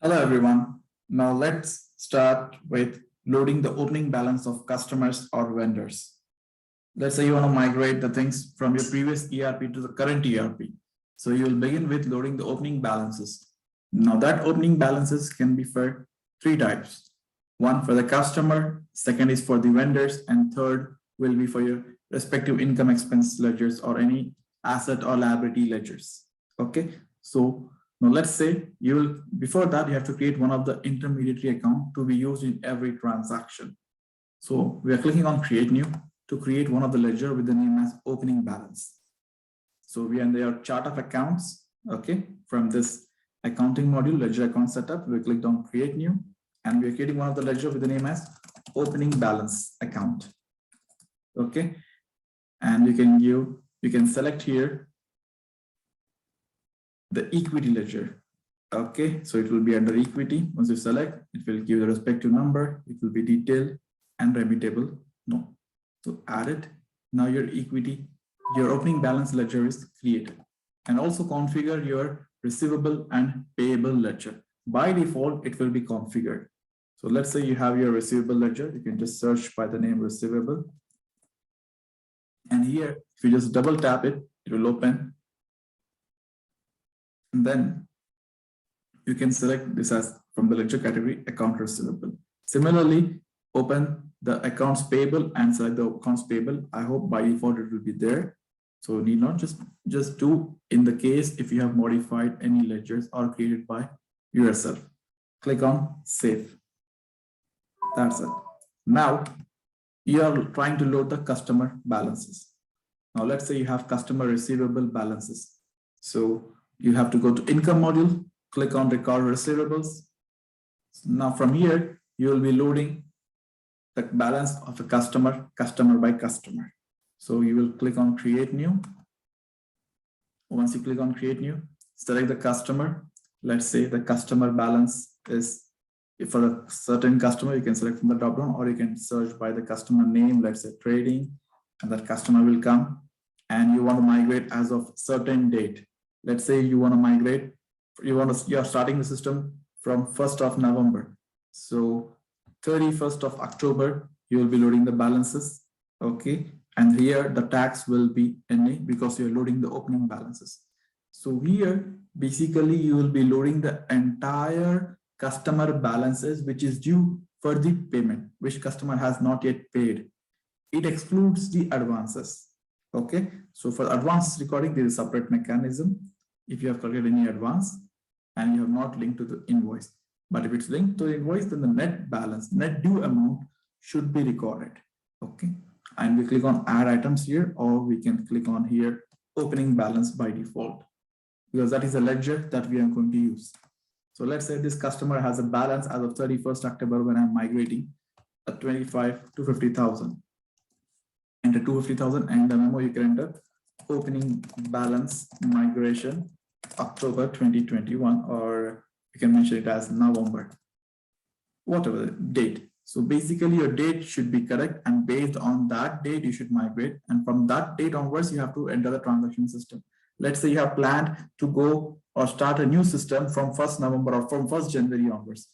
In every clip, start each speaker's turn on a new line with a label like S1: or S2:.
S1: Hello everyone. Now let's start with loading the opening balance of customers or vendors. Let's say you want to migrate the things from your previous ERP to the current ERP. So you will begin with loading the opening balances. Now that opening balances can be for three types. One for the customer, second is for the vendors, and third will be for your respective income expense ledgers or any asset or liability ledgers. Okay, so now let's say before that you have to create one of the intermediary account to be used in every transaction. So we are clicking on create new to create one of the ledger with the name as opening balance. So we are in the chart of accounts. Okay, from this accounting module, ledger account setup, we clicked on create new and we are creating one of the ledger with the name as opening balance account. Okay, and you can select here the equity ledger. Okay, so it will be under equity. Once you select, it will give the respective number. It will be detailed and remittable. No. So add it. Now your opening balance ledger is created. And also configure your receivable and payable ledger. By default, it will be configured. So let's say you have your receivable ledger. You can just search by the name receivable. And here, if you just double tap it, it will open. And then you can select this as from the ledger category account receivable. Similarly, open the accounts payable and select the accounts payable. I hope by default it will be there. So need not just do in the case if you have modified any ledgers or created by yourself. Click on save. That's it. Now you are trying to load the customer balances. Now let's say you have customer receivable balances. So you have to go to income module, click on record receivables. Now from here, you will be loading the balance of a customer by customer. So you will click on create new. Once you click on create new, select the customer. Let's say the customer balance is, if for a certain customer, you can select from the drop down or you can search by the customer name, let's say trading, and that customer will come and you want to migrate as of certain date. Let's say you want to migrate, you're starting the system from 1st of November. So 31st of October, you will be loading the balances. Okay. And here the tax will be NA because you're loading the opening balances. So here, basically you will be loading the entire customer balances, which is due for the payment, which customer has not yet paid. It excludes the advances. Okay. So for advance recording, there is a separate mechanism. If you have collected any advance and you have not linked to the invoice, but if it's linked to the invoice, then the net balance, net due amount should be recorded. Okay. And we click on add items here, or we can click on here, opening balance by default, because that is a ledger that we are going to use. So let's say this customer has a balance as of 31st October when I'm migrating a 25 to 50,000. Enter 250,000 and the memo you can enter opening balance migration October 2021, or you can mention it as November, whatever the date. So basically your date should be correct, and based on that date you should migrate, and from that date onwards you have to enter the transaction system. Let's say you have planned to go or start a new system from 1st November or from 1st January onwards.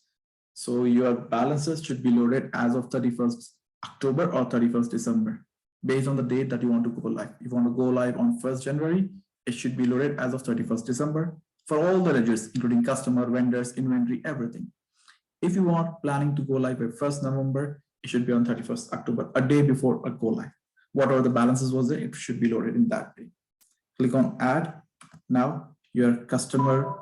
S1: So your balances should be loaded as of 31st October or 31st December. Based on the date that you want to go live. If you want to go live on 1st January, it should be loaded as of 31st December for all the ledgers, including customer, vendors, inventory, everything. If you want planning to go live by 1st November, it should be on 31st October, a day before a go live. Whatever the balances was there, it should be loaded in that day. Click on add. Now your customer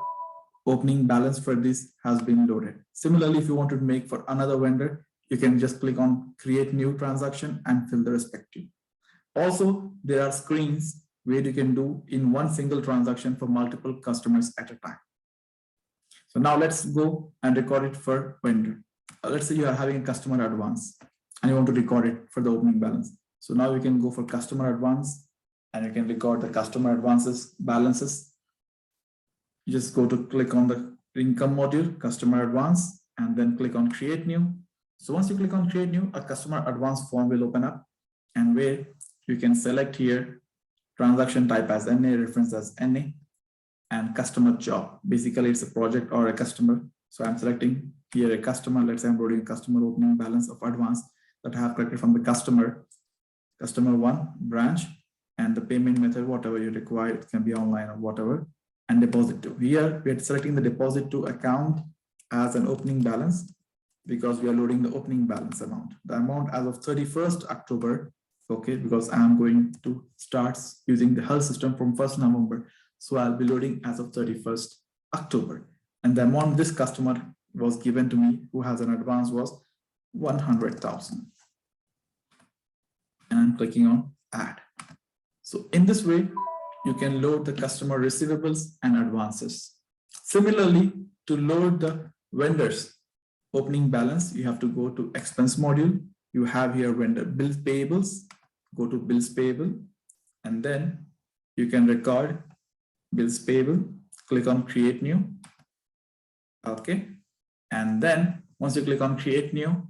S1: opening balance for this has been loaded. Similarly, if you want to make for another vendor, you can just click on create new transaction and fill the respective. Also, there are screens where you can do in one single transaction for multiple customers at a time. So now let's go and record it for vendor. Let's say you are having a customer advance and you want to record it for the opening balance. So now you can go for customer advance and you can record the customer advances balances. You just go to click on the income module, customer advance, and then click on create new. So once you click on create new, a customer advance form will open up, and where you can select here transaction type as NA, reference as NA, and customer job. Basically, it's a project or a customer So I'm selecting here a customer. Let's say I'm loading customer opening balance of advance that I have collected from the customer one branch, and the payment method, whatever you require, it can be online or whatever, and deposit to. Here we are selecting the deposit to account as an opening balance because we are loading the opening balance amount. The amount as of 31st October, okay, because I'm going to start using the HAL system from 1st November. So I'll be loading as of 31st October. And the amount this customer was given to me who has an advance was 100,000. And I'm clicking on add. So in this way, you can load the customer receivables and advances. Similarly, to load the vendors opening balance, you have to go to expense module. You have here vendor bills payables, go to bills payable, and then you can record bills payable, click on create new. Okay. And then once you click on create new,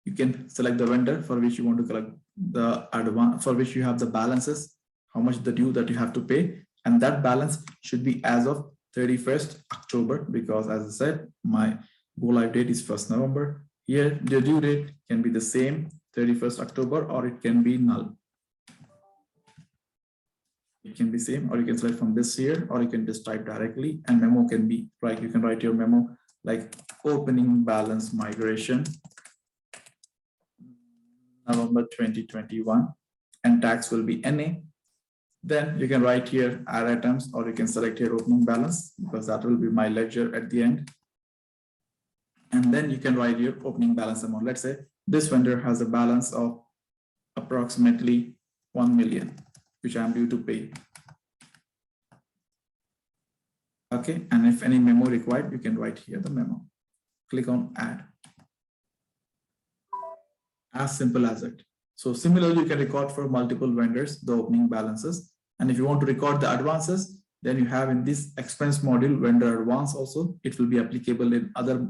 S1: you can select the vendor for which you want to collect the advance, for which you have the balances, how much the due that you have to pay. And that balance should be as of 31st October, because as I said, my go live date is 1st November. Here, the due date can be the same, 31st October, or it can be null. It can be same, or you can select from this here, or you can just type directly, and memo can be like, you can write your memo like opening balance migration, November 2021, and tax will be NA. Then you can write here add items, or you can select your opening balance because that will be my ledger at the end. And then you can write your opening balance amount. Let's say this vendor has a balance of approximately 1 million, which I'm due to pay. Okay, and if any memo required, you can write here the memo. Click on add. As simple as it. So similarly, you can record for multiple vendors the opening balances. And if you want to record the advances, then you have in this expense module vendor advance also. It will be applicable in other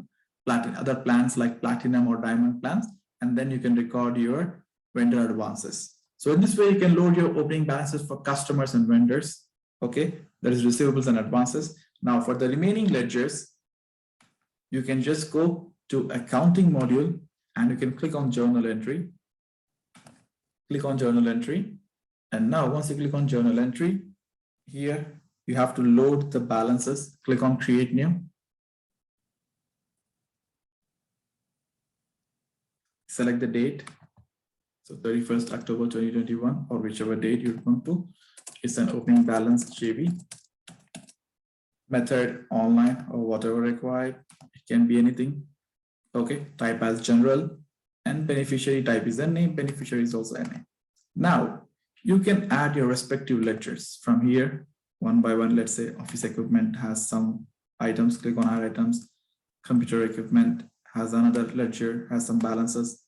S1: plans like platinum or diamond plans. And then you can record your vendor advances. So in this way, you can load your opening balances for customers and vendors. Okay, there is receivables and advances. Now for the remaining ledgers, you can just go to accounting module and you can click on journal entry. Click on journal entry. And now once you click on journal entry, here you have to load the balances. Click on create new. Select the date. So 31st October 2021, or whichever date you want to. It's an opening balance JV. Method online or whatever required. It can be anything. Okay, type as general, and beneficiary type is NA, beneficiary is also NA. Now you can add your respective ledgers from here one by one. Let's say office equipment has some items, click on add items. Computer equipment has another ledger, has some balances.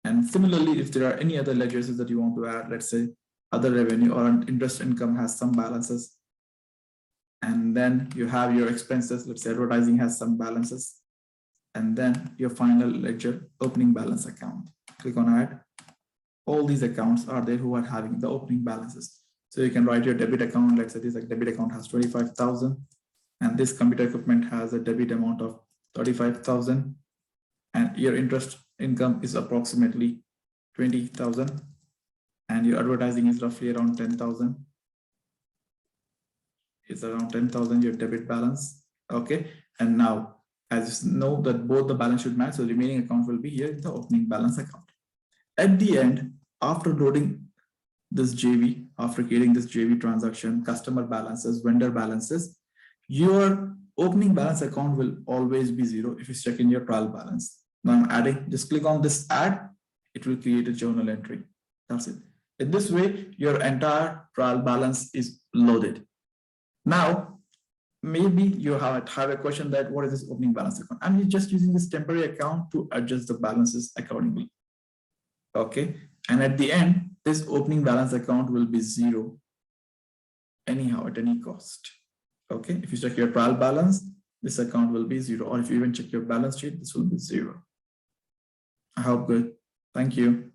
S1: And similarly, if there are any other ledgers that you want to add, let's say other revenue or interest income has some balances. And then you have your expenses, let's say advertising has some balances. And then your final ledger, opening balance account. Click on add. All these accounts are there who are having the opening balances. So you can write your debit account. Let's say this debit account has 25,000, and this computer equipment has a debit amount of 35,000, and your interest income is approximately 20,000, and your advertising is roughly around 10,000. It's around 10,000 your debit balance. Okay, and now as you know that both the balance should match, so the remaining account will be here in the opening balance account. At the end, after loading this JV, after creating this JV transaction, customer balances, vendor balances, your opening balance account will always be zero if you check in your trial balance. Now I'm adding, just click on this add, it will create a journal entry. That's it. In this way, your entire trial balance is loaded. Now, maybe you have a question that what is this opening balance account? I'm just using this temporary account to adjust the balances accordingly. Okay, and at the end, this opening balance account will be zero anyhow at any cost. Okay, if you check your trial balance, this account will be zero, or if you even check your balance sheet, this will be zero. I hope good. Thank you.